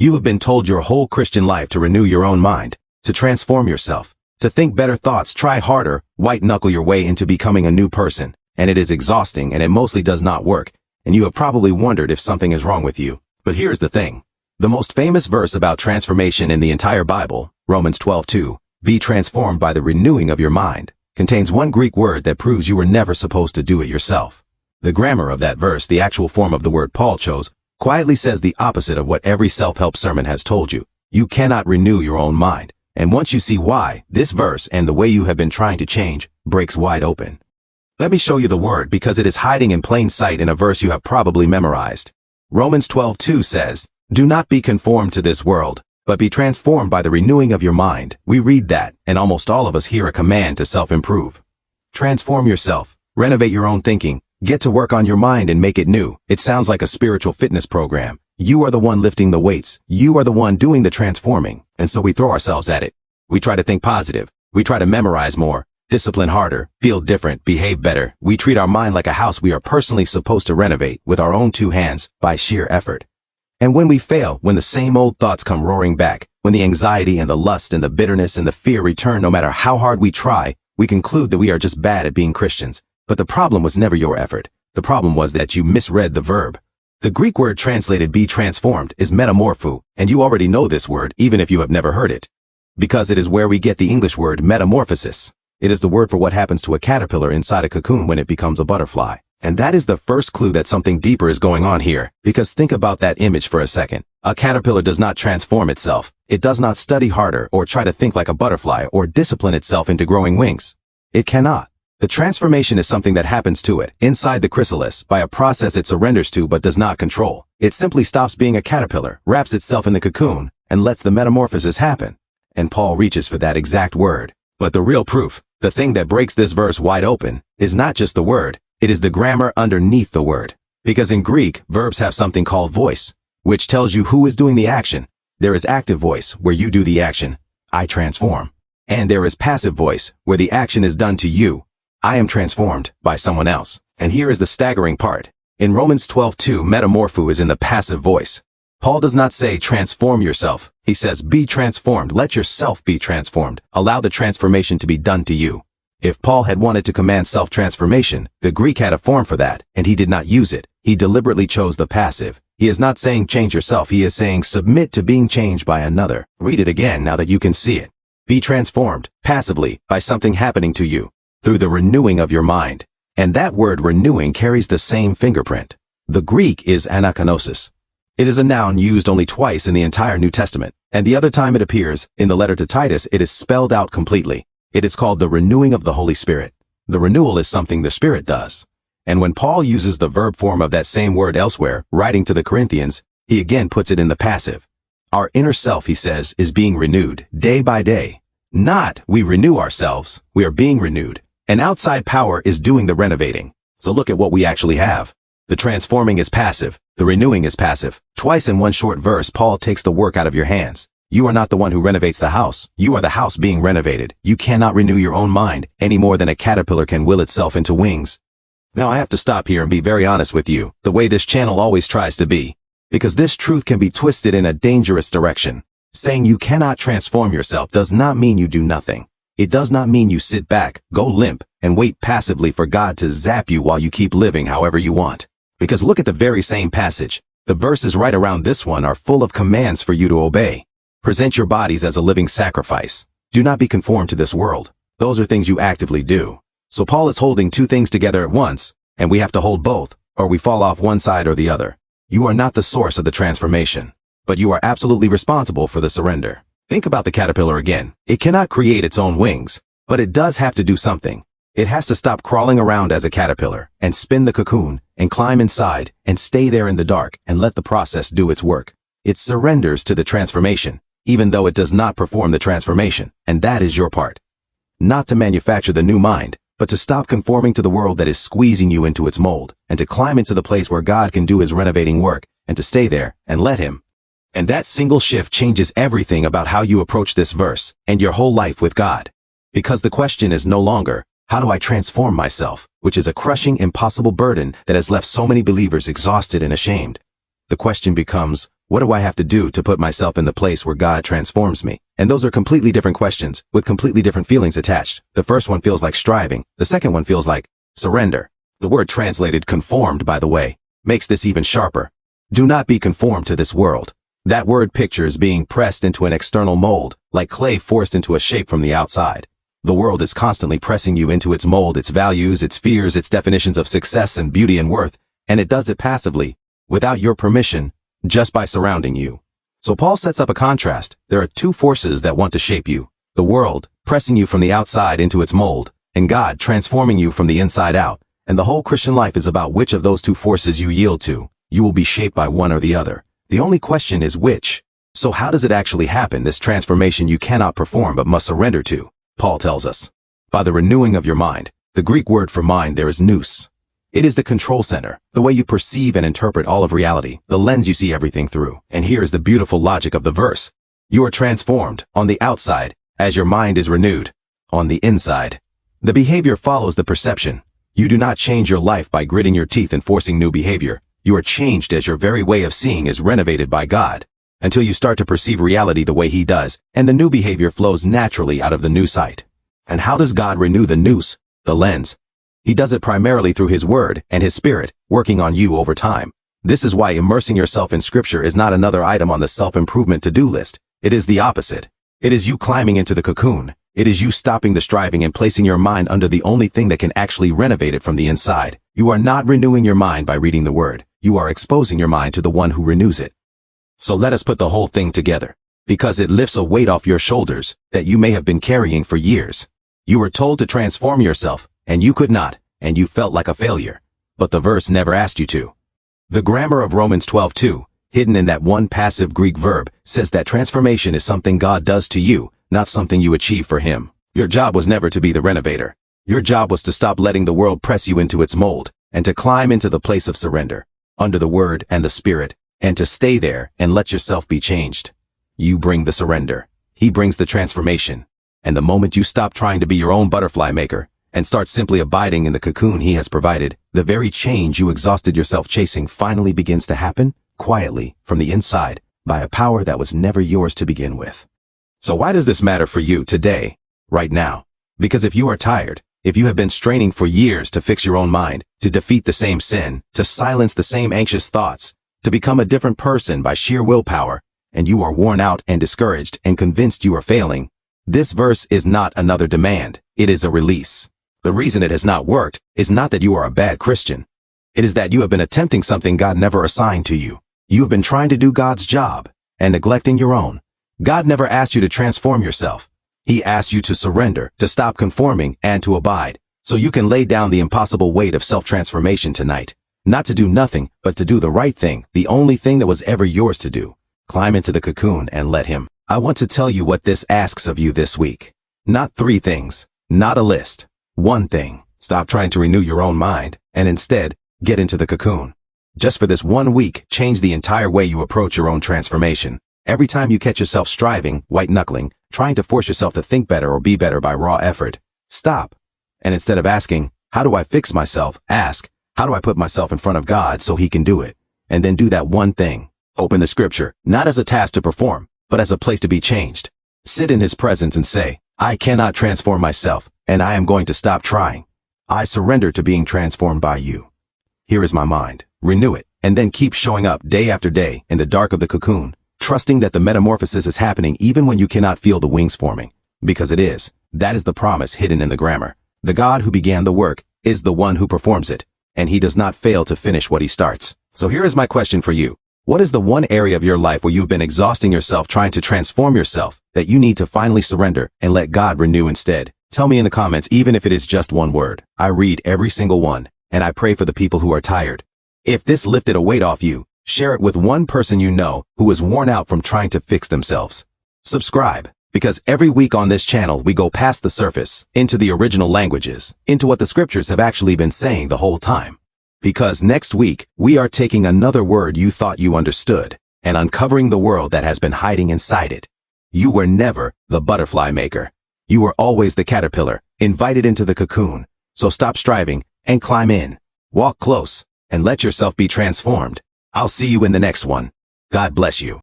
You have been told your whole Christian life to renew your own mind, to transform yourself, to think better thoughts, try harder, white-knuckle your way into becoming a new person, and it is exhausting and it mostly does not work, and you have probably wondered if something is wrong with you. But here's the thing. The most famous verse about transformation in the entire Bible, Romans 12:2, be transformed by the renewing of your mind, contains one Greek word that proves you were never supposed to do it yourself. The grammar of that verse, the actual form of the word Paul chose, quietly says the opposite of what every self-help sermon has told you. You cannot renew your own mind. And once you see why, this verse and the way you have been trying to change breaks wide open. Let me show you the word because it is hiding in plain sight in a verse you have probably memorized. Romans 12:2 says, "Do not be conformed to this world, but be transformed by the renewing of your mind." We read that, and almost all of us hear a command to self-improve. Transform yourself, renovate your own thinking, get to work on your mind and make it new. It sounds like a spiritual fitness program. You are the one lifting the weights. You are the one doing the transforming. And so we throw ourselves at it. We try to think positive. We try to memorize more, discipline harder, feel different, behave better. We treat our mind like a house we are personally supposed to renovate with our own two hands by sheer effort. And when we fail, when the same old thoughts come roaring back, when the anxiety and the lust and the bitterness and the fear return no matter how hard we try, we conclude that we are just bad at being Christians. But the problem was never your effort. The problem was that you misread the verb. The Greek word translated be transformed is metamorphoo, and you already know this word even if you have never heard it. Because it is where we get the English word metamorphosis. It is the word for what happens to a caterpillar inside a cocoon when it becomes a butterfly. And that is the first clue that something deeper is going on here, because think about that image for a second. A caterpillar does not transform itself. It does not study harder or try to think like a butterfly or discipline itself into growing wings. It cannot. The transformation is something that happens to it, inside the chrysalis, by a process it surrenders to but does not control. It simply stops being a caterpillar, wraps itself in the cocoon, and lets the metamorphosis happen. And Paul reaches for that exact word. But the real proof, the thing that breaks this verse wide open, is not just the word, it is the grammar underneath the word. Because in Greek, verbs have something called voice, which tells you who is doing the action. There is active voice, where you do the action, I transform. And there is passive voice, where the action is done to you, I am transformed by someone else. And here is the staggering part. In Romans 12:2, metamorphoo is in the passive voice. Paul does not say transform yourself. He says be transformed. Let yourself be transformed. Allow the transformation to be done to you. If Paul had wanted to command self-transformation, the Greek had a form for that, and he did not use it. He deliberately chose the passive. He is not saying change yourself. He is saying submit to being changed by another. Read it again now that you can see it. Be transformed, passively, by something happening to you, through the renewing of your mind. And that word renewing carries the same fingerprint. The Greek is ANAKAINOSIS. It is a noun used only twice in the entire New Testament, and the other time it appears, in the letter to Titus, it is spelled out completely. It is called the renewing of the Holy Spirit. The renewal is something the Spirit does. And when Paul uses the verb form of that same word elsewhere, writing to the Corinthians, he again puts it in the passive. Our inner self, he says, is being renewed, day by day. Not we renew ourselves, we are being renewed. An outside power is doing the renovating. So look at what we actually have. The transforming is passive. The renewing is passive. Twice in one short verse, Paul takes the work out of your hands. You are not the one who renovates the house. You are the house being renovated. You cannot renew your own mind any more than a caterpillar can will itself into wings. Now I have to stop here and be very honest with you, the way this channel always tries to be. Because this truth can be twisted in a dangerous direction. Saying you cannot transform yourself does not mean you do nothing. It does not mean you sit back, go limp, and wait passively for God to zap you while you keep living however you want. Because look at the very same passage. The verses right around this one are full of commands for you to obey. Present your bodies as a living sacrifice. Do not be conformed to this world. Those are things you actively do. So Paul is holding two things together at once, and we have to hold both, or we fall off one side or the other. You are not the source of the transformation, but you are absolutely responsible for the surrender. Think about the caterpillar again. It cannot create its own wings, but it does have to do something. It has to stop crawling around as a caterpillar and spin the cocoon and climb inside and stay there in the dark and let the process do its work. It surrenders to the transformation, even though it does not perform the transformation, and that is your part. Not to manufacture the new mind, but to stop conforming to the world that is squeezing you into its mold, and to climb into the place where God can do his renovating work, and to stay there and let him. And that single shift changes everything about how you approach this verse and your whole life with God. Because the question is no longer, how do I transform myself, which is a crushing, impossible burden that has left so many believers exhausted and ashamed. The question becomes, What do I have to do to put myself in the place where God transforms me? And those are completely different questions, with completely different feelings attached. The first one feels like striving. The second one feels like surrender. The word translated conformed, by the way, makes this even sharper. Do not be conformed to this world. That word pictures being pressed into an external mold, like clay forced into a shape from the outside. The world is constantly pressing you into its mold, its values, its fears, its definitions of success and beauty and worth, and it does it passively, without your permission, just by surrounding you. So Paul sets up a contrast. There are two forces that want to shape you. The world, pressing you from the outside into its mold, and God transforming you from the inside out. And the whole Christian life is about which of those two forces you yield to. You will be shaped by one or the other. The only question is which. So how does it actually happen, this transformation you cannot perform but must surrender to? Paul tells us, by the renewing of your mind. The Greek word for mind there is nous. It is the control center, the way you perceive and interpret all of reality, the lens you see everything through. And here is the beautiful logic of the verse. You are transformed on the outside as your mind is renewed on the inside. The behavior follows the perception. You do not change your life by gritting your teeth and forcing new behavior. You are changed as your very way of seeing is renovated by God, until you start to perceive reality the way He does, and the new behavior flows naturally out of the new sight. And how does God renew the nous, the lens? He does it primarily through His Word and His Spirit, working on you over time. This is why immersing yourself in Scripture is not another item on the self-improvement to-do list. It is the opposite. It is you climbing into the cocoon. It is you stopping the striving and placing your mind under the only thing that can actually renovate it from the inside. You are not renewing your mind by reading the Word. You are exposing your mind to the one who renews it. So let us put the whole thing together, because it lifts a weight off your shoulders that you may have been carrying for years. You were told to transform yourself, and you could not, and you felt like a failure. But the verse never asked you to. The grammar of Romans 12:2, hidden in that one passive Greek verb, says that transformation is something God does to you, not something you achieve for Him. Your job was never to be the renovator. Your job was to stop letting the world press you into its mold, and to climb into the place of surrender, under the Word and the Spirit, and to stay there and let yourself be changed. You bring the surrender. He brings the transformation. And the moment you stop trying to be your own butterfly maker, and start simply abiding in the cocoon He has provided, the very change you exhausted yourself chasing finally begins to happen, quietly, from the inside, by a power that was never yours to begin with. So why does this matter for you today, right now? Because if you are tired, if you have been straining for years to fix your own mind, to defeat the same sin, to silence the same anxious thoughts, to become a different person by sheer willpower, and you are worn out and discouraged and convinced you are failing, this verse is not another demand, it is a release. The reason it has not worked is not that you are a bad Christian. It is that you have been attempting something God never assigned to you. You have been trying to do God's job and neglecting your own. God never asked you to transform yourself. He asked you to surrender, to stop conforming, and to abide, so you can lay down the impossible weight of self-transformation tonight. Not to do nothing, but to do the right thing, the only thing that was ever yours to do. Climb into the cocoon and let Him. I want to tell you what this asks of you this week. Not 3 things, not a list. One thing. Stop trying to renew your own mind, and instead, get into the cocoon. Just for this 1 week, change the entire way you approach your own transformation. Every time you catch yourself striving, white-knuckling, trying to force yourself to think better or be better by raw effort, stop. And instead of asking, how do I fix myself, ask, how do I put myself in front of God so He can do it? And then do that one thing. Open the Scripture, not as a task to perform, but as a place to be changed. Sit in His presence and say, I cannot transform myself, and I am going to stop trying. I surrender to being transformed by You. Here is my mind. Renew it, and then keep showing up day after day in the dark of the cocoon, trusting that the metamorphosis is happening even when you cannot feel the wings forming. Because it is. That is the promise hidden in the grammar. The God who began the work is the one who performs it, and He does not fail to finish what He starts. So here is my question for you. What is the one area of your life where you've been exhausting yourself trying to transform yourself that you need to finally surrender and let God renew instead? Tell me in the comments, even if it is just one word. I read every single one, and I pray for the people who are tired. If this lifted a weight off you, share it with one person you know who is worn out from trying to fix themselves. Subscribe, because every week on this channel we go past the surface, into the original languages, into what the Scriptures have actually been saying the whole time. Because next week, we are taking another word you thought you understood, and uncovering the world that has been hiding inside it. You were never the butterfly maker. You were always the caterpillar, invited into the cocoon. So stop striving and climb in. Walk close, and let yourself be transformed. I'll see you in the next one. God bless you.